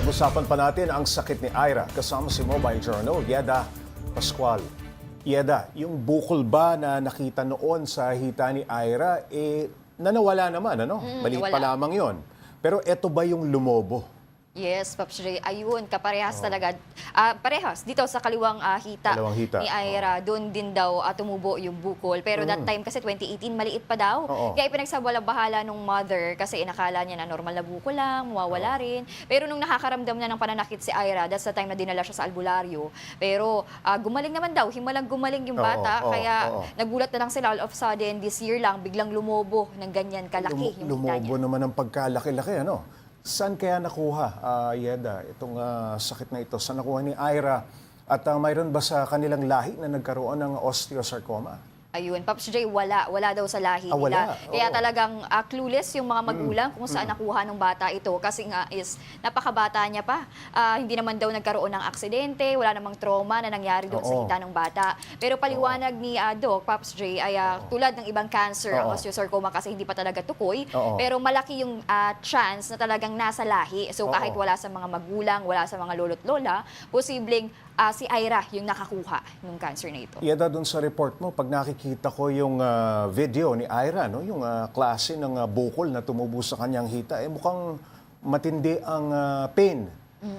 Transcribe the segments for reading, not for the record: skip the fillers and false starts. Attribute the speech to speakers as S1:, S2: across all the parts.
S1: Pag-usapan pa natin ang sakit ni Ira kasama si Mobile Journal, Yeda Pascual. Yeda, yung bukol ba na nakita noon sa hita ni Ira, nanawala naman, ano? Maliit pa
S2: Nawala.
S1: lamang yon. Pero eto ba yung lumobo?
S2: Yes, Pops Ray. Ayun, kaparehas talaga. Parehas. Dito sa kaliwang hita,
S1: Kaliwang hita.
S2: ni Ira, doon din daw tumubo yung bukol. Pero that time kasi 2018, maliit pa daw.
S1: Oo.
S2: Kaya ipinagsabala-bahala nung mother kasi inakala niya na normal na bukol lang, mawawala rin. Pero nung nakakaramdam na ng pananakit si Ira, that's the time na dinala siya sa albularyo. Pero gumaling naman daw, himalang gumaling yung bata.
S1: Oo,
S2: Kaya
S1: oo.
S2: nagulat na lang sila all of a sudden, this year lang, biglang lumobo ng ganyan kalaki yung hita niya.
S1: Lumobo naman ang pagkalaki-laki, ano? Saan kaya nakuha, Yeda, itong sakit na ito? Saan nakuha ni Ira? At mayroon ba sa kanilang lahi na nagkaroon ng osteosarcoma?
S2: Ayun, Pops J, wala daw sa lahi
S1: Wala.
S2: nila. Kaya
S1: Oo.
S2: talagang clueless yung mga magulang kung saan nakuha ng bata ito. Kasi nga is napakabata niya pa. Hindi naman daw nagkaroon ng aksidente, wala namang trauma na nangyari doon sa
S1: Oo.
S2: hita ng bata. Pero paliwanag ni Doc, Pops J, ay tulad ng ibang cancer, ang
S1: Oo.
S2: osteosarcoma kasi hindi pa talaga tukoy.
S1: Oo.
S2: Pero malaki yung chance na talagang nasa lahi. So kahit
S1: Oo.
S2: wala sa mga magulang, wala sa mga lolo't lola, posibleng si Ira yung nakakuha ng cancer na ito.
S1: Yeda, doon sa report mo, pag nakikita ko yung video ni Ira, no, yung klase ng bukol na tumubo sa kanyang hita, mukhang matindi ang pain,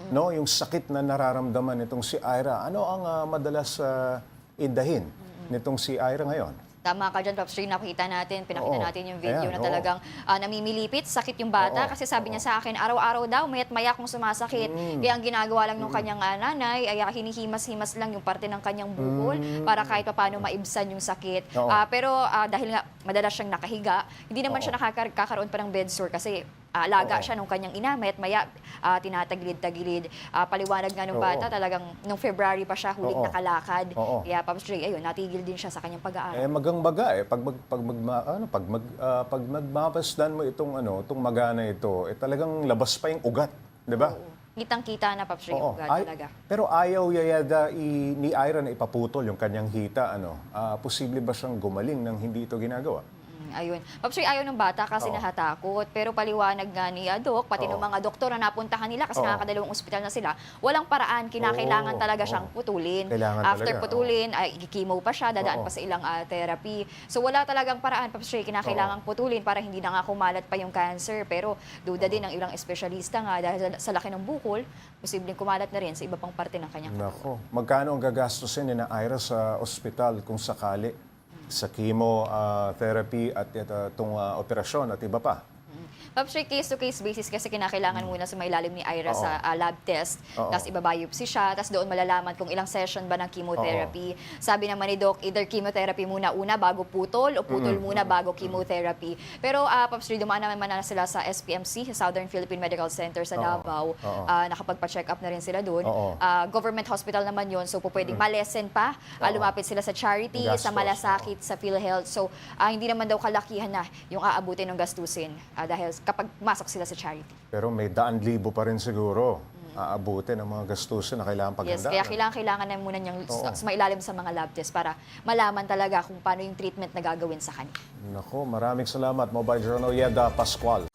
S1: no, yung sakit na nararamdaman nitong si Ira. Ano ang madalas indahin nitong si Ira ngayon?
S2: Tama ka dyan, Pops Ray. Nakita natin, pinakita
S1: Oo.
S2: natin yung video
S1: Ayan,
S2: na
S1: oo.
S2: talagang namimilipit, sakit yung bata.
S1: Oo.
S2: Kasi sabi niya sa akin, araw-araw daw, mayat maya kung sumasakit. Kaya ang ginagawa lang ng kanyang nanay ay hinihimas-himas lang yung parte ng kanyang bukol para kahit paano maibsan yung sakit.
S1: Oo.
S2: Pero dahil nga madalas siyang nakahiga, hindi naman siya nakakaroon pa ng bed sore kasi alaga
S1: Oo.
S2: siya nung kanyang ina, mayat maya tinatagilid-tagilid. Paliwanag nga nung
S1: Oo.
S2: bata, talagang nung February pa siya huling
S1: Oo.
S2: nakalakad.
S1: Oo.
S2: Kaya Pops Ray, ayun, natigil din siya sa kanyang pag-aaral.
S1: Magang baga pag magmapasdan mo itong magana ito, talagang labas pa yung ugat, 'di ba?
S2: Kitang-kita na, Pops Ray,
S1: Oo.
S2: yung talaga.
S1: Pero ayaw Yeda ni Ira na ipaputol yung kanyang hita, posible ba siyang gumaling nang hindi ito ginagawa?
S2: Ayun. Pops Ray, ayaw ng bata kasi
S1: Oo.
S2: nahatakot. Pero paliwanag nga ni Doc, pati ng
S1: Oo.
S2: mga doktor na napuntahan nila kasi
S1: Oo.
S2: nakakadalawang ospital na sila, walang paraan, kinakailangan
S1: Oo.
S2: talaga
S1: Oo.
S2: siyang putulin.
S1: Kailangan
S2: After
S1: talaga,
S2: putulin, ay chemo pa siya, dadaan
S1: Oo.
S2: pa sa ilang therapy. So wala talagang paraan, Pops Ray, kinakailangan putulin para hindi na nga kumalat pa yung cancer. Pero duda din ng ilang espesyalista nga dahil sa laki ng bukol, posibleng kumalat na rin sa iba pang parte ng kanyang
S1: Nako, magkano ang gagastusin ni na Ira sa ospital kung sakali sa chemo therapy at itong operasyon at iba pa?
S2: Pops Ray, case-to-case basis kasi kinakailangan muna sa mailalim ni Ira
S1: Oo.
S2: sa lab test,
S1: Oo.
S2: tapos ibabiopsy siya, tapos doon malalaman kung ilang session ba ng chemotherapy. Sabi naman ni Doc, either chemotherapy muna una bago putol o putol muna bago chemotherapy. Pero Pops Ray, dumaan naman na sila sa SPMC, sa Southern Philippine Medical Center sa Davao.
S1: Oo.
S2: Nakapagpa-check up na rin sila doon.
S1: Oo.
S2: Government hospital naman yon, so pwedeng malesen pa. Lumapit sila sa charity,
S1: Gastos,
S2: sa malasakit, sa PhilHealth. So hindi naman daw kalakihan na yung aabutin ng gastusin dahil kapag masok sila sa charity.
S1: Pero may daan-libo pa rin siguro aabutin ang mga gastusin na kailangan
S2: Yes,
S1: paghandaan.
S2: kaya kailangan na muna niyang
S1: Oo.
S2: mailalim sa mga lab test para malaman talaga kung paano yung treatment na gagawin sa kanya.
S1: Nako, maraming salamat, Mobile Journal Yeda Pascual.